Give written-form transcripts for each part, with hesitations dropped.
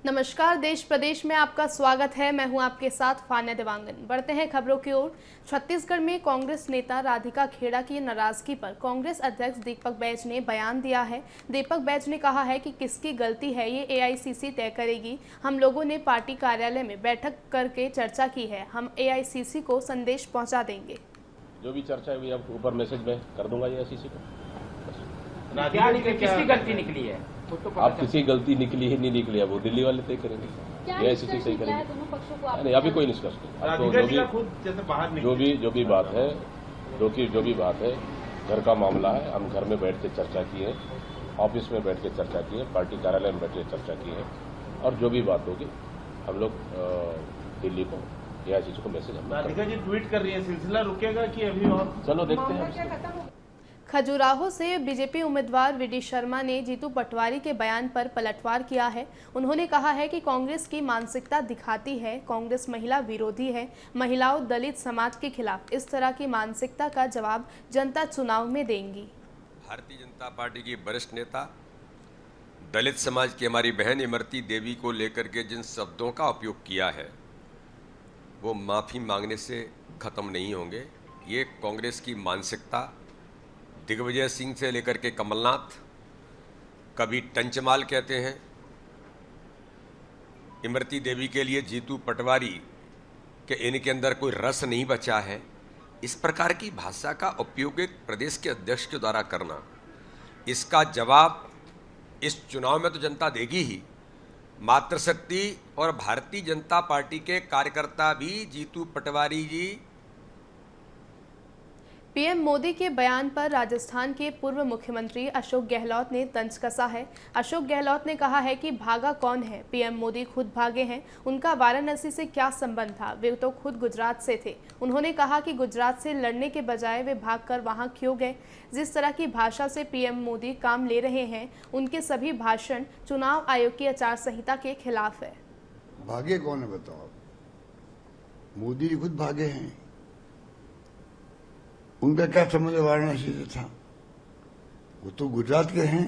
नमस्कार, देश प्रदेश में आपका स्वागत है। मैं हूं आपके साथ फान्या देवांगन। बढ़ते हैं खबरों की ओर। छत्तीसगढ़ में कांग्रेस नेता राधिका खेड़ा की नाराजगी पर कांग्रेस अध्यक्ष दीपक बैज ने बयान दिया है। दीपक बैज ने कहा है कि किसकी गलती है ये एआईसीसी तय करेगी। हम लोगों ने पार्टी कार्यालय में बैठक करके चर्चा की है। हम एआईसीसी को संदेश पहुँचा देंगे। जो भी चर्चा है अब ऊपर मैसेज में कर दूंगा एआईसीसी को। किसकी गलती निकली है? आप किसी गलती निकली है नहीं निकली है वो दिल्ली वाले तय करेंगे, एआईसीसी तय करेंगे। नहीं अभी कोई निष्कर्ष नहीं। आपको जो भी बात है जो भी बात है घर का मामला है। हम घर में बैठ के चर्चा की है, ऑफिस में बैठ के चर्चा की है, पार्टी कार्यालय में बैठ के चर्चा की है और जो भी बात होगी हम लोग दिल्ली को एआईसीसी को मैसेज हम राधिका जी ट्वीट कर रही है, सिलसिला रुकेगा कि अभी और? चलो देखते हैं। खजुराहो से बीजेपी उम्मीदवार वीडी शर्मा ने जीतू पटवारी के बयान पर पलटवार किया है। उन्होंने कहा है कि कांग्रेस की मानसिकता दिखाती है, कांग्रेस महिला विरोधी है, महिलाओं दलित समाज के खिलाफ। इस तरह की मानसिकता का जवाब जनता चुनाव में देंगी। भारतीय जनता पार्टी की वरिष्ठ नेता दलित समाज की हमारी बहन इमरती देवी को लेकर के जिन शब्दों का उपयोग किया है वो माफ़ी मांगने से ख़त्म नहीं होंगे। ये कांग्रेस की मानसिकता दिग्विजय सिंह से लेकर के कमलनाथ, कभी टंचमाल कहते हैं इमरती देवी के लिए, जीतू पटवारी के इनके अंदर कोई रस नहीं बचा है। इस प्रकार की भाषा का उपयोग एक प्रदेश के अध्यक्ष के द्वारा करना, इसका जवाब इस चुनाव में तो जनता देगी ही। मातृशक्ति और भारतीय जनता पार्टी के कार्यकर्ता भी जीतू पटवारी जी। पीएम मोदी के बयान पर राजस्थान के पूर्व मुख्यमंत्री अशोक गहलोत ने तंज कसा है। अशोक गहलोत ने कहा है कि भागा कौन है, पीएम मोदी खुद भागे हैं। उनका वाराणसी से क्या संबंध था, वे तो खुद गुजरात से थे। उन्होंने कहा कि गुजरात से लड़ने के बजाय वे भागकर वहां क्यों गए। जिस तरह की भाषा से पीएम मोदी काम ले रहे हैं, उनके सभी भाषण चुनाव आयोग की आचार संहिता के खिलाफ है। भागे कौन है बताओ? मोदी जी खुद भागे हैं। उनका क्या संबंध वाराणसी से था? वो तो गुजरात के हैं,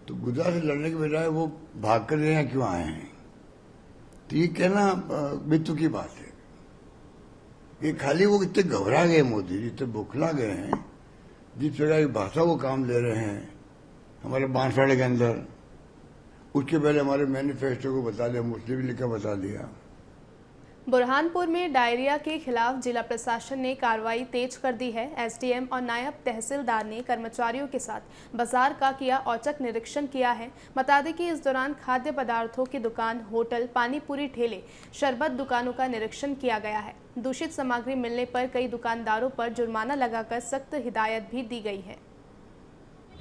तो गुजरात से लड़ने के बजाय वो भाग कर यहाँ क्यों आए हैं? तो ये कहना मृत्यु की बात है। ये खाली वो इतने घबरा गए मोदी जी, इतने बौखला गए हैं, जिस प्रकार की भाषा वो काम ले रहे हैं हमारे बांसवाड़े के अंदर। उसके पहले हमारे मैनिफेस्टो को बता दिया, मुस्लिम लीग का बता दिया। बुरहानपुर में डायरिया के खिलाफ जिला प्रशासन ने कार्रवाई तेज कर दी है। एसडीएम और नायब तहसीलदार ने कर्मचारियों के साथ बाजार का किया औचक निरीक्षण किया है। बता दें कि इस दौरान खाद्य पदार्थों की दुकान, होटल, पानी पूरी ठेले, शरबत दुकानों का निरीक्षण किया गया है। दूषित सामग्री मिलने पर कई दुकानदारों पर जुर्माना लगाकर सख्त हिदायत भी दी गई है।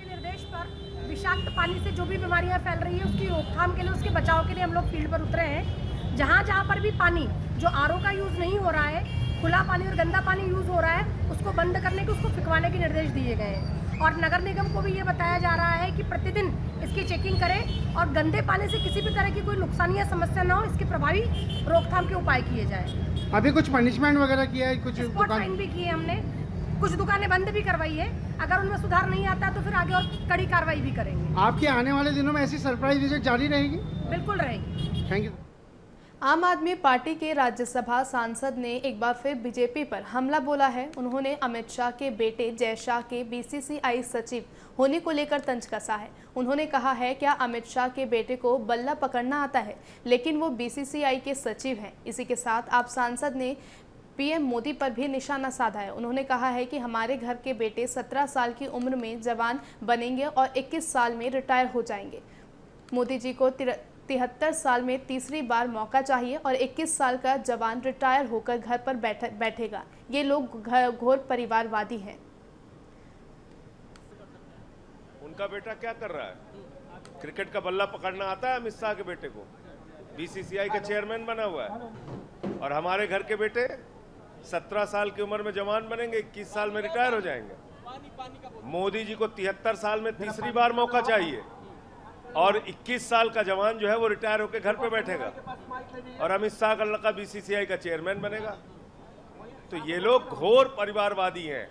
निर्देश पर विषाक्त पानी से जो भी बीमारियां फैल रही है उसकी रोकथाम के लिए, उसके बचाव के लिए हम लोग फील्ड पर उतरे हैं। जहाँ जहाँ पर भी पानी जो आरओ का यूज़ नहीं हो रहा है, खुला पानी और गंदा पानी यूज़ हो रहा है, उसको बंद करने के, उसको फिकवाने के निर्देश दिए गए हैं। और नगर निगम को भी ये बताया जा रहा है कि प्रतिदिन इसकी चेकिंग करें और गंदे पानी से किसी भी तरह की कोई नुकसान या समस्या ना हो, इसकी प्रभावी रोकथाम के उपाय किए जाए। अभी कुछ पनिशमेंट वगैरह किया है? कुछ फाइन भी किए हमने, कुछ दुकानें बंद भी करवाई है। अगर उनमें सुधार नहीं आता तो फिर आगे और कड़ी कार्रवाई भी करेंगे। आपके आने वाले दिनों में ऐसी सरप्राइज विजिट जारी रहेगी? बिल्कुल रहेगी। Thank you. आम आदमी पार्टी के राज्यसभा सांसद ने एक बार फिर बीजेपी पर हमला बोला है। उन्होंने अमित शाह के बेटे जय शाह के बीसीसीआई सचिव होने को लेकर तंज कसा है। उन्होंने कहा है, क्या अमित शाह के बेटे को बल्ला पकड़ना आता है, लेकिन वो बीसीसीआई के सचिव हैं। इसी के साथ आप सांसद ने पीएम मोदी पर भी निशाना साधा है। उन्होंने कहा है कि हमारे घर के बेटे 17 साल की उम्र में जवान बनेंगे और 21 साल में रिटायर हो जाएंगे। मोदी जी को 73 साल में तीसरी बार मौका चाहिए और 21 साल का जवान रिटायर होकर घर पर बैठेगा। ये लोग घोर परिवारवादी हैं। उनका बेटा क्या कर रहा है? क्रिकेट का बल्ला पकड़ना आता है अमित शाह के बेटे को? बीसीसीआई का चेयरमैन बना हुआ है। और हमारे घर के बेटे 17 साल की उम्र में जवान बनेंगे, 21 साल में रिटायर हो जाएंगे। मोदी जी को 73 साल में तीसरी बार मौका चाहिए और 21 साल का जवान जो है वो रिटायर होकर घर पे बैठेगा और अमित शाह का लड़का बीसीसीआई का चेयरमैन बनेगा। तो ये लोग घोर परिवारवादी हैं।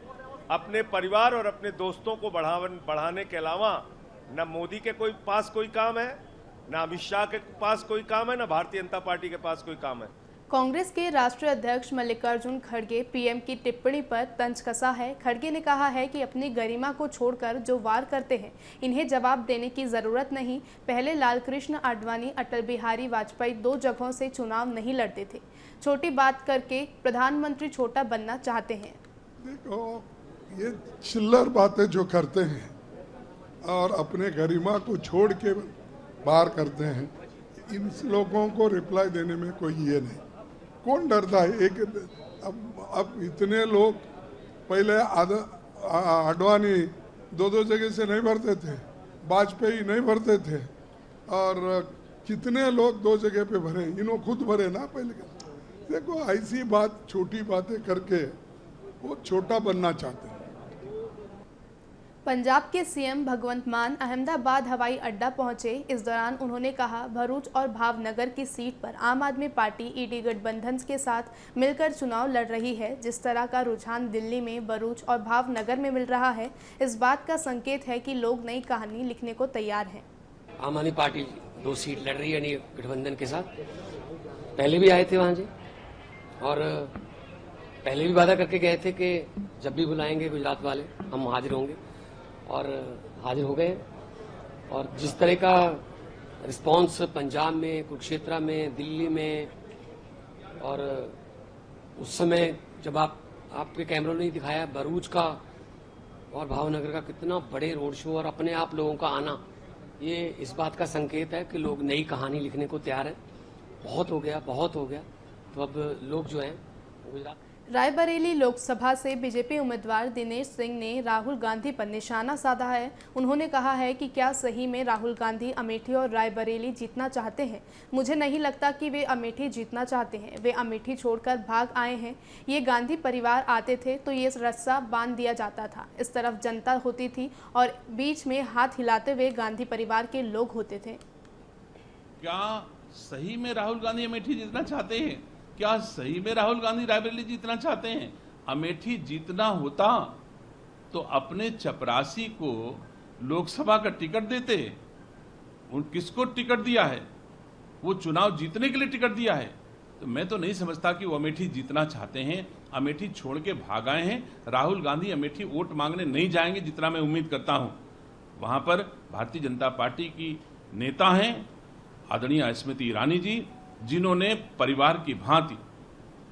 अपने परिवार और अपने दोस्तों को बढ़ाने के अलावा न मोदी के पास कोई काम है, ना अमित शाह के पास कोई काम है, ना भारतीय जनता पार्टी के पास कोई काम है। कांग्रेस के राष्ट्रीय अध्यक्ष मल्लिकार्जुन खड़गे पीएम की टिप्पणी पर तंज कसा है। खड़गे ने कहा है कि अपनी गरिमा को छोड़कर जो वार करते हैं इन्हें जवाब देने की जरूरत नहीं। पहले लालकृष्ण आडवाणी, अटल बिहारी वाजपेयी 2 जगहों से चुनाव नहीं लड़ते थे। छोटी बात करके प्रधानमंत्री छोटा बनना चाहते हैं। देखो, ये चिल्लर बातें जो करते हैं और अपने गरिमा को छोड़ के बाहर करते हैं, इन लोगों को रिप्लाई देने में कोई ये नहीं। कौन डरता है? अब इतने लोग, पहले आडवाणी 2 जगह से नहीं भरते थे, वाजपेयी नहीं भरते थे, और कितने लोग 2 जगह पे भरे, इन्हों खुद भरे ना पहले। देखो, ऐसी बात, छोटी बातें करके वो छोटा बनना चाहते हैं। पंजाब के सीएम भगवंत मान अहमदाबाद हवाई अड्डा पहुंचे। इस दौरान उन्होंने कहा, भरूच और भावनगर की सीट पर आम आदमी पार्टी ईडी गठबंधन के साथ मिलकर चुनाव लड़ रही है। जिस तरह का रुझान दिल्ली में, भरूच और भावनगर में मिल रहा है, इस बात का संकेत है कि लोग नई कहानी लिखने को तैयार हैं। आम आदमी पार्टी 2 सीट लड़ रही है यानी गठबंधन के साथ। पहले भी आए थे वहाँ जी, और पहले भी वादा करके गए थे कि जब भी बुलाएंगे गुजरात वाले हम हाजिर होंगे, और हाजिर हो गए। और जिस तरह का रिस्पांस पंजाब में, कुरुक्षेत्र में, दिल्ली में, और उस समय जब आपके कैमरों ने दिखाया भरूच का और भावनगर का कितना बड़े रोड शो और अपने आप लोगों का आना, ये इस बात का संकेत है कि लोग नई कहानी लिखने को तैयार है। बहुत हो गया, बहुत हो गया। तो अब लोग जो हैं गुजरात। रायबरेली लोकसभा से बीजेपी उम्मीदवार दिनेश सिंह ने राहुल गांधी पर निशाना साधा है। उन्होंने कहा है कि क्या सही में राहुल गांधी अमेठी और रायबरेली जीतना चाहते हैं? मुझे नहीं लगता कि वे अमेठी जीतना चाहते हैं। वे अमेठी छोड़कर भाग आए हैं। ये गांधी परिवार आते थे तो ये रस्सा बांध दिया जाता था, इस तरफ जनता होती थी और बीच में हाथ हिलाते हुए गांधी परिवार के लोग होते थे। क्या सही में राहुल गांधी अमेठी जीतना चाहते हैं? क्या सही में राहुल गांधी रायबरेली जीतना चाहते हैं? अमेठी जीतना होता तो अपने चपरासी को लोकसभा का टिकट देते। उन किसको टिकट दिया है? वो चुनाव जीतने के लिए टिकट दिया है। तो मैं तो नहीं समझता कि वो अमेठी जीतना चाहते हैं। अमेठी छोड़ के भाग आए हैं। राहुल गांधी अमेठी वोट मांगने नहीं जाएंगे, जितना मैं उम्मीद करता हूं। वहां पर भारतीय जनता पार्टी की नेता हैं आदरणीय स्मृति ईरानी जी, जिन्होंने परिवार की भांति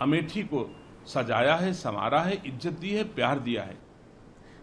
अमेठी को सजाया है, संवारा है, इज्जत दी है, प्यार दिया है।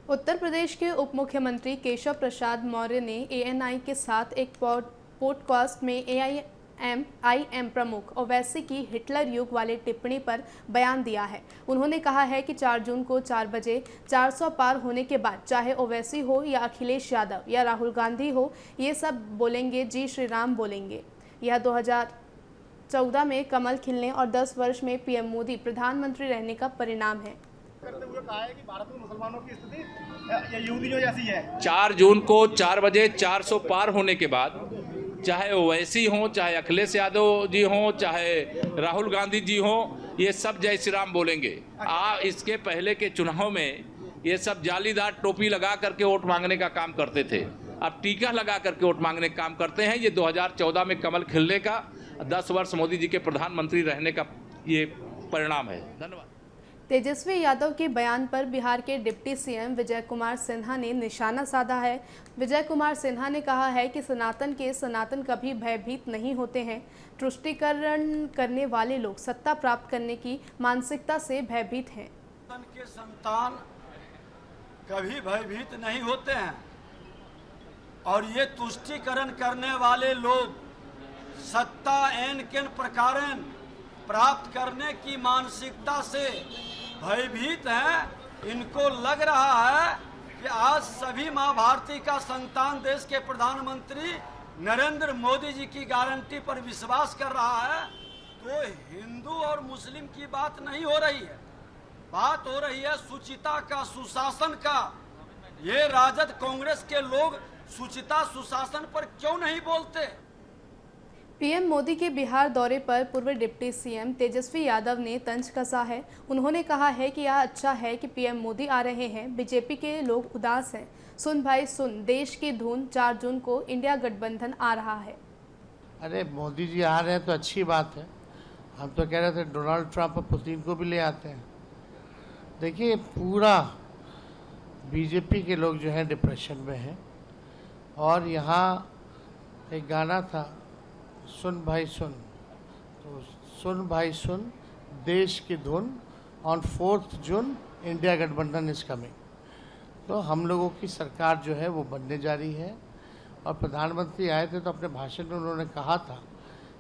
उत्तर प्रदेश के उप मुख्यमंत्री केशव प्रसाद मौर्य ने एएनआई के साथ एक पॉडकास्ट में एआईएम प्रमुख ओवैसी की हिटलर युग वाले टिप्पणी पर बयान दिया है। उन्होंने कहा है कि 4 जून को 4 बजे 400 पार होने के बाद चाहे ओवैसी हो या अखिलेश यादव या राहुल गांधी हो, ये सब बोलेंगे जय श्री राम बोलेंगे। यह 2014 में कमल खिलने और 10 वर्ष में पीएम मोदी प्रधानमंत्री रहने का परिणाम है। करते हुए कहा है कि भारत में मुसलमानों की स्थिति यहूदियों जैसी है। 4 जून को 4 बजे 400 पार होने के बाद चाहे ओवैसी हो, चाहे अखिलेश यादव जी हो, चाहे राहुल गांधी जी हो, ये सब जय श्री राम बोलेंगे। इसके पहले के चुनाव में ये सब जालीदार टोपी लगा करके वोट मांगने का काम करते थे। अब टीका लगा करके वोट मांगने का काम करते हैं। ये 2014 में कमल खिलने का, 10 वर्ष मोदी जी के प्रधानमंत्री रहने का ये परिणाम है। धन्यवाद। तेजस्वी यादव के बयान पर बिहार के डिप्टी सीएम विजय कुमार सिन्हा ने निशाना साधा है। विजय कुमार सिन्हा ने कहा है कि सनातन कभी भयभीत नहीं होते हैं। तुष्टीकरण करने वाले लोग सत्ता प्राप्त करने की मानसिकता से भयभीत हैं। के संतान कभी भयभीत नहीं होते हैं, और ये तुष्टीकरण करने वाले लोग सत्ता एन केन प्रकारन प्राप्त करने की मानसिकता से भयभीत हैं। इनको लग रहा है कि आज सभी माँ भारती का संतान देश के प्रधानमंत्री नरेंद्र मोदी जी की गारंटी पर विश्वास कर रहा है। तो हिंदू और मुस्लिम की बात नहीं हो रही है, बात हो रही है सुचिता का, सुशासन का। ये राजद कांग्रेस के लोग सुचिता सुशासन पर क्यों नहीं बोलते? पीएम मोदी के बिहार दौरे पर पूर्व डिप्टी सीएम तेजस्वी यादव ने तंज कसा है। उन्होंने कहा है कि यह अच्छा है कि पीएम मोदी आ रहे हैं, बीजेपी के लोग उदास हैं। सुन भाई सुन, देश की धुन, 4 जून को इंडिया गठबंधन आ रहा है। अरे मोदी जी आ रहे हैं तो अच्छी बात है। हम तो कह रहे थे डोनाल्ड ट्रंप और पुतिन को भी ले आते हैं। देखिए पूरा बीजेपी के लोग जो हैं डिप्रेशन में हैं। और यहाँ एक गाना था, सुन भाई सुन, तो सुन भाई सुन देश की धुन, ऑन 4 जून इंडिया गठबंधन इज कमिंग। तो हम लोगों की सरकार जो है वो बनने जा रही है। और प्रधानमंत्री आए थे तो अपने भाषण में उन्होंने कहा था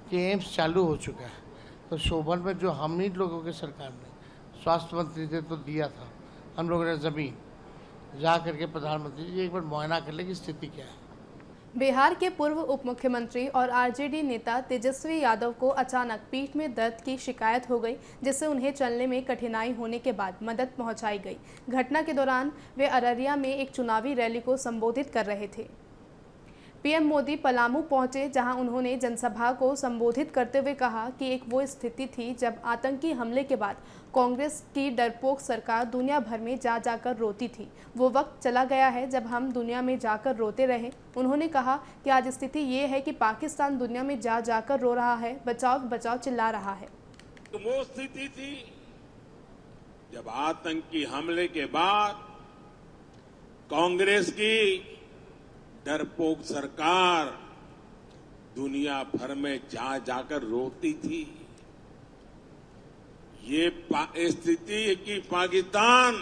कि एम्स चालू हो चुका है। तो शोभन में जो हम ही लोगों की सरकार ने स्वास्थ्य मंत्री थे तो दिया था, हम लोगों ने ज़मीन जा करके प्रधानमंत्री जी एक बार मुआयना कर ले कि स्थिति क्या है। बिहार के पूर्व उप मुख्यमंत्री और आरजेडी नेता तेजस्वी यादव को अचानक पीठ में दर्द की शिकायत हो गई, जिससे उन्हें चलने में कठिनाई होने के बाद मदद पहुंचाई गई। घटना के दौरान वे अररिया में एक चुनावी रैली को संबोधित कर रहे थे। पीएम मोदी पलामू पहुंचे, जहां उन्होंने जनसभा को संबोधित करते हुए कहा कि एक वो स्थिति थी जब आतंकी हमले के बाद कांग्रेस की डरपोक सरकार दुनिया भर में जा जाकर रोती थी। वो वक्त चला गया है जब हम दुनिया में जाकर रोते रहे। उन्होंने कहा कि आज स्थिति ये है कि पाकिस्तान दुनिया में जा जाकर रो रहा है, बचाओ बचाओ चिल्ला रहा है। तो वो स्थिति थी जब आतंकी हमले के बाद कांग्रेस की डरपोक सरकार दुनिया भर में जा जाकर रोती थी। ये स्थिति कि पाकिस्तान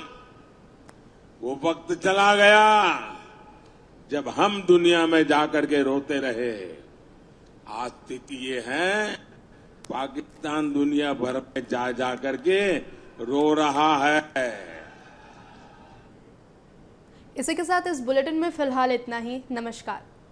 वो वक्त चला गया जब हम दुनिया में जाकर के रोते रहे। आज स्थिति ये है पाकिस्तान दुनिया भर में जा जाकर के रो रहा है। इसी के साथ इस बुलेटिन में फिलहाल इतना ही। नमस्कार।